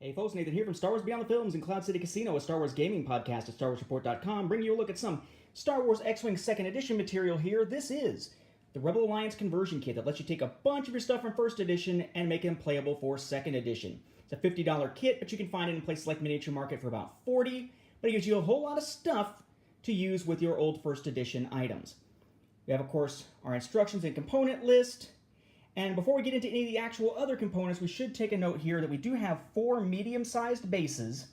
Hey folks, Nathan here from Star Wars Beyond the Films and Cloud City Casino, a Star Wars gaming podcast at StarWarsReport.com, bringing you a look at some Star Wars X-Wing 2nd Edition material here. This is the Rebel Alliance conversion kit that lets you take a bunch of your stuff from 1st Edition and make them playable for 2nd Edition. It's a $50 kit, but you can find it in places like Miniature Market for about $40, but it gives you a whole lot of stuff to use with your old 1st Edition items. We have, of course, our instructions and component list. And before we get into any of the actual other components, we should take a note here that we do have 4 medium-sized bases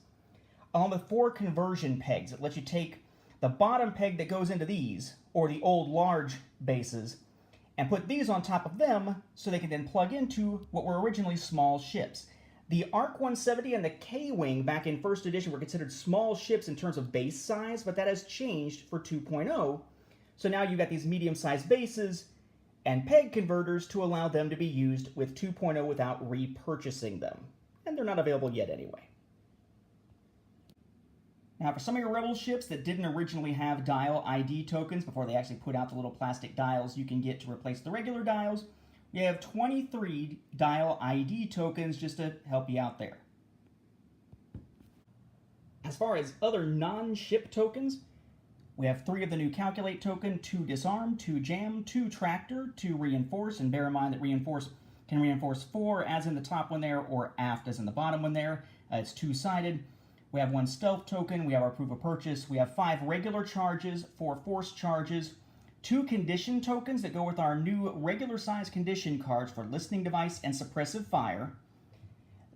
along with 4 conversion pegs that let you take the bottom peg that goes into these, or the old large bases, and put these on top of them so they can then plug into what were originally small ships. The ARC 170 and the K-Wing back in 1st Edition were considered small ships in terms of base size, but that has changed for 2.0. So now you've got these medium-sized bases and peg converters to allow them to be used with 2.0 without repurchasing them. And they're not available yet anyway. Now for some of your Rebel ships that didn't originally have dial ID tokens before they actually put out the little plastic dials you can get to replace the regular dials, we have 23 dial ID tokens just to help you out there. As far as other non-ship tokens, we have 3 of the new Calculate token, 2 Disarm, 2 Jam, 2 Tractor, 2 Reinforce, and bear in mind that Reinforce can reinforce 4 as in the top one there, or aft as in the bottom one there. It's 2-sided. We have 1 Stealth token, we have our Proof of Purchase, we have 5 regular charges, 4 Force charges, 2 Condition tokens that go with our new regular size condition cards for Listening Device and Suppressive Fire.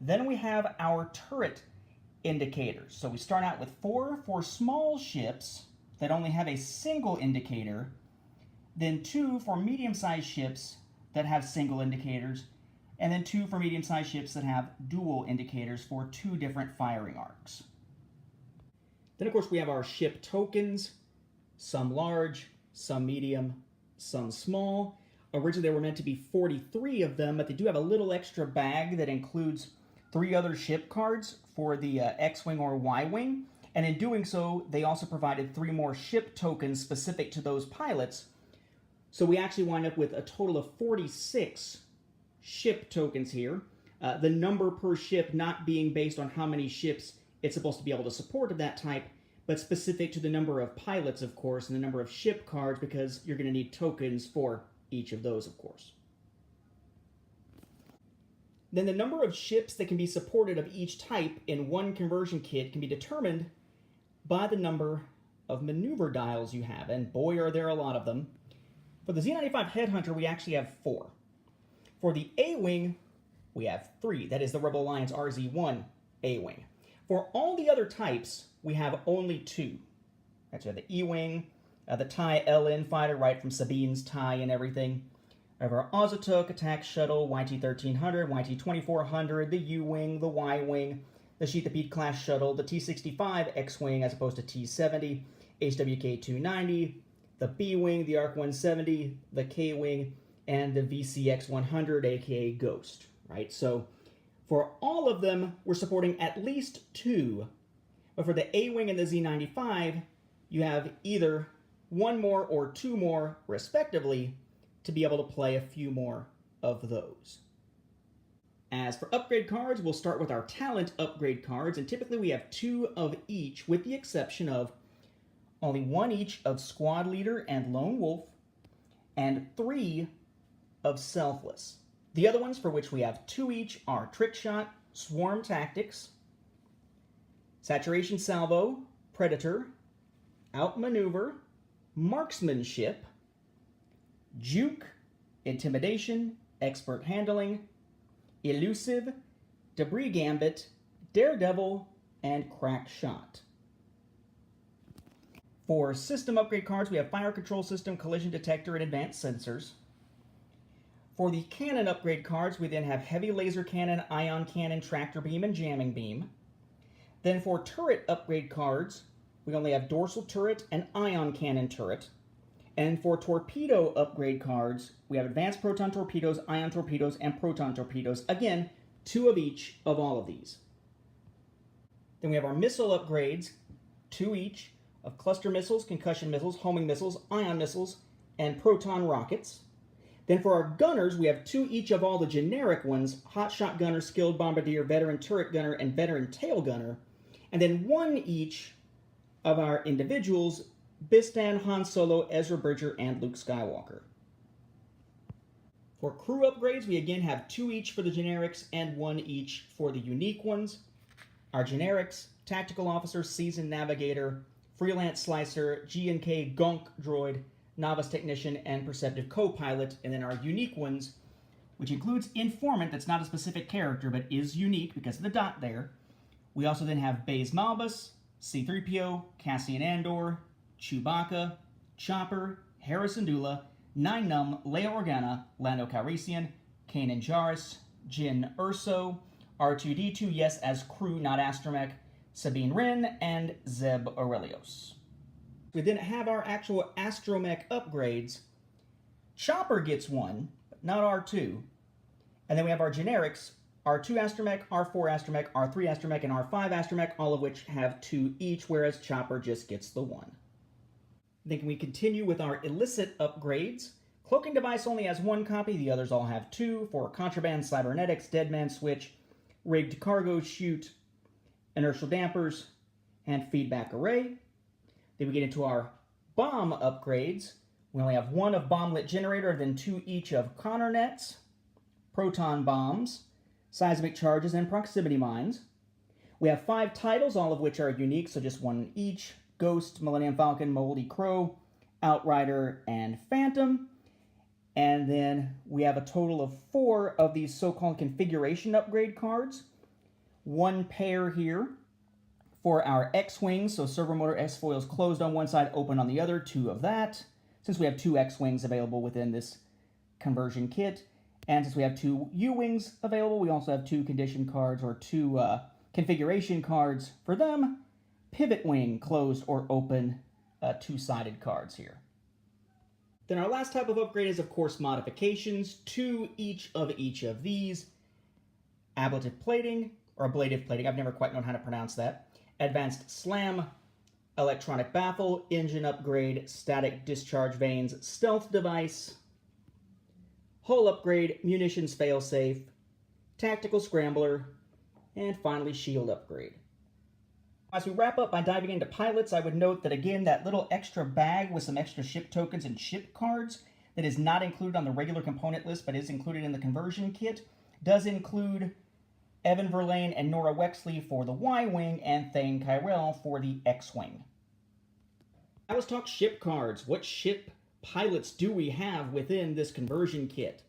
Then we have our turret indicators. So we start out with 4 for small ships that only have a single indicator, then 2 for medium-sized ships that have single indicators, and then 2 for medium-sized ships that have dual indicators for 2 different firing arcs. Then, of course, we have our ship tokens, some large, some medium, some small. Originally, there were meant to be 43 of them, but they do have a little extra bag that includes 3 other ship cards for the X-Wing or Y-Wing. And in doing so, they also provided 3 more ship tokens specific to those pilots. So we actually wind up with a total of 46 ship tokens here. The number per ship not being based on how many ships it's supposed to be able to support of that type, but specific to the number of pilots, of course, and the number of ship cards, because you're going to need tokens for each of those, of course. Then the number of ships that can be supported of each type in one conversion kit can be determined by the number of maneuver dials you have, and boy are there a lot of them. For the Z95 Headhunter, we actually have 4. For the A-Wing, we have 3. That is the Rebel Alliance RZ-1 A-Wing. For all the other types, we have only 2. That's the E-Wing, the TIE LN fighter, right from Sabine's TIE and everything. We have our Azotuk Attack Shuttle, YT-1300, YT-2400, the U-Wing, the Y-Wing, the Sheathapede class shuttle, the T-65 X-Wing as opposed to T-70, HWK-290, the B-Wing, the ARC 170, the K-Wing, and the VCX-100, aka Ghost, right? So for all of them, we're supporting at least 2, but for the A-Wing and the Z95, you have either 1 more or 2 more, respectively, to be able to play a few more of those. As for upgrade cards, we'll start with our talent upgrade cards, and typically we have 2 of each, with the exception of only 1 each of Squad Leader and Lone Wolf, and 3 of Selfless. The other ones, for which we have 2 each, are Trick Shot, Swarm Tactics, Saturation Salvo, Predator, Outmaneuver, Marksmanship, Juke, Intimidation, Expert Handling, Elusive, Debris Gambit, Daredevil, and Crack Shot. For system upgrade cards, we have Fire Control System, Collision Detector, and Advanced Sensors. For the cannon upgrade cards, we then have Heavy Laser Cannon, Ion Cannon, Tractor Beam, and Jamming Beam. Then for turret upgrade cards, we only have Dorsal Turret and Ion Cannon Turret. And for torpedo upgrade cards, we have Advanced Proton Torpedoes, Ion Torpedoes, and Proton Torpedoes. Again, 2 of each of all of these. Then we have our missile upgrades, 2 each, of Cluster Missiles, Concussion Missiles, Homing Missiles, Ion Missiles, and Proton Rockets. Then for our gunners, we have 2 each of all the generic ones, Hotshot Gunner, Skilled Bombardier, Veteran Turret Gunner, and Veteran Tail Gunner. And then 1 each of our individuals, Bistan, Han Solo, Ezra Bridger, and Luke Skywalker. For crew upgrades, we again have 2 each for the generics and 1 each for the unique ones. Our generics, Tactical Officer, Seasoned Navigator, Freelance Slicer, G&K Gonk Droid, Novice Technician, and Perceptive Co-Pilot. And then our unique ones, which includes Informant, that's not a specific character, but is unique because of the dot there. We also then have Baze Malbus, C-3PO, Cassian Andor, Chewbacca, Chopper, Hera Syndulla, Nien Nunb, Leia Organa, Lando Calrissian, Kanan Jarrus, Jyn Erso, R2-D2, yes, as crew, not astromech, Sabine Wren, and Zeb Orrelios. We then have our actual astromech upgrades. Chopper gets 1, but not R2. And then we have our generics, R2 astromech, R4 astromech, R3 astromech, and R5 astromech, all of which have 2 each, whereas Chopper just gets the 1. Then we continue with our illicit upgrades. Cloaking Device only has 1 copy, the others all have 2, for Contraband, Cybernetics, Deadman Switch, Rigged Cargo Chute, Inertial Dampers, and Feedback Array. Then we get into our bomb upgrades. We only have 1 of Bomblet Generator, then 2 each of Connor Nets, Proton Bombs, Seismic Charges, and Proximity Mines. We have 5 titles, all of which are unique, so just 1 each. Ghost, Millennium Falcon, Moldy Crow, Outrider, and Phantom. And then we have a total of 4 of these so-called configuration upgrade cards. 1 pair here for our X-Wings, so servo motor S-foils closed on one side, open on the other, 2 of that. Since we have 2 X-Wings available within this conversion kit, and since we have 2 U-Wings available, we also have 2 condition cards, or 2 configuration cards for them. Pivot Wing, closed or open, 2-sided cards here. Then our last type of upgrade is, of course, modifications. 2 each of these. Ablative Plating, or Ablative Plating, I've never quite known how to pronounce that. Advanced Slam, Electronic Baffle, Engine Upgrade, Static Discharge Vanes, Stealth Device, Hull Upgrade, Munitions Failsafe, Tactical Scrambler, and finally Shield Upgrade. As we wrap up by diving into pilots, I would note that again, that little extra bag with some extra ship tokens and ship cards that is not included on the regular component list but is included in the conversion kit does include Evan Verlaine and Nora Wexley for the Y-Wing and Thane Kyrell for the X-Wing. Now let's talk ship cards. What ship pilots do we have within this conversion kit?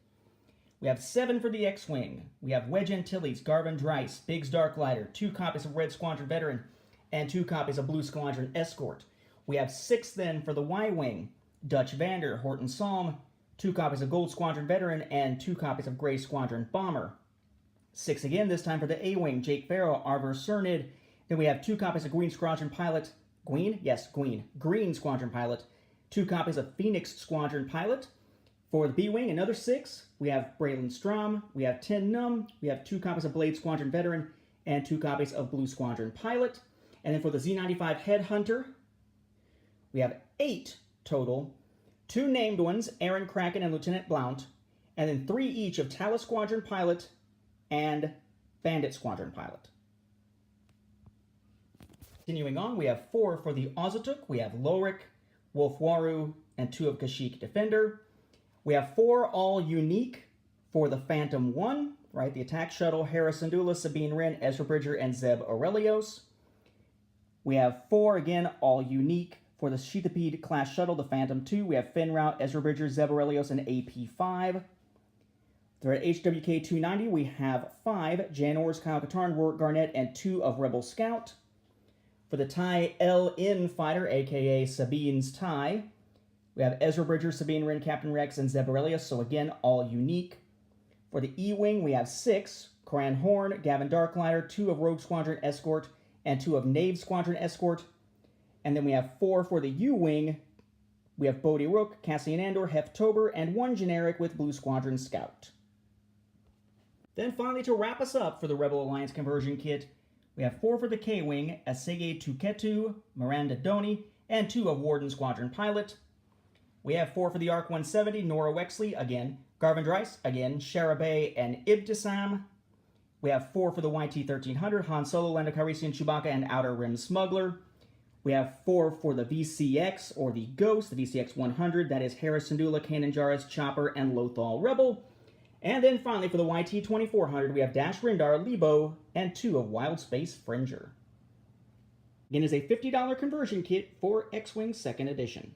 We have 7 for the X-Wing. We have Wedge Antilles, Garvin Dryce, Biggs Darklighter, 2 copies of Red Squadron Veteran, and 2 copies of Blue Squadron Escort. We have 6 then for the Y-Wing, Dutch Vander, Horton Salm, 2 copies of Gold Squadron Veteran, and 2 copies of Gray Squadron Bomber. 6 again, this time for the A-Wing, Jake Farrell, Arver Cernid. Then we have 2 copies of Green Squadron Pilot, Green Squadron Pilot, 2 copies of Phoenix Squadron Pilot. For the B-Wing, another 6. We have Braylon Strom, we have Tin Num, we have 2 copies of Blade Squadron Veteran, and 2 copies of Blue Squadron Pilot. And then for the Z95 Headhunter, we have 8 total. 2 named ones, Aaron Kraken and Lieutenant Blount, and then 3 each of Talus Squadron Pilot and Bandit Squadron Pilot. Continuing on, we have 4 for the Ozatuk. We have Lorik, Wolf Waru, and 2 of Kashyyyk Defender. We have 4 all unique for the Phantom 1, right? The Attack Shuttle, Hera Syndulla, Sabine Wren, Ezra Bridger, and Zeb Orrelios. We have 4, again, all unique for the Sheathipede class shuttle, the Phantom 2. We have Finn Rout, Ezra Bridger, Zeb Orrelios, and AP5. There at HWK 290, we have 5, Jan Ors, Kyle Katarn, Rourke Garnett, and 2 of Rebel Scout. For the TIE LN fighter, aka Sabine's TIE, we have Ezra Bridger, Sabine Wren, Captain Rex, and Zeb Orrelios, so again, all unique. For the E-Wing, we have 6, Coran Horn, Gavin Darklighter, 2 of Rogue Squadron Escort, and 2 of Knave Squadron Escort. And then we have 4 for the U-Wing. We have Bodhi Rook, Cassian Andor, Heftober, and 1 generic with Blue Squadron Scout. Then finally, to wrap us up for the Rebel Alliance conversion kit, we have 4 for the K-Wing, Asege Tuketu, Miranda Doni, and 2 of Warden Squadron Pilot. We have 4 for the ARC 170, Nora Wexley, again, Garvin Dryce, again, Sharabay and Ibtisam. We have 4 for the YT-1300, Han Solo, Lando Calrissian, Chewbacca, and Outer Rim Smuggler. We have 4 for the VCX, or the Ghost, the VCX-100. That is Hera Syndulla, Kanan Jarrus, Chopper, and Lothal Rebel. And then finally for the YT-2400, we have Dash Rendar, Lebo, and 2 of Wild Space Fringer. Again, is a $50 conversion kit for X-Wing 2nd Edition.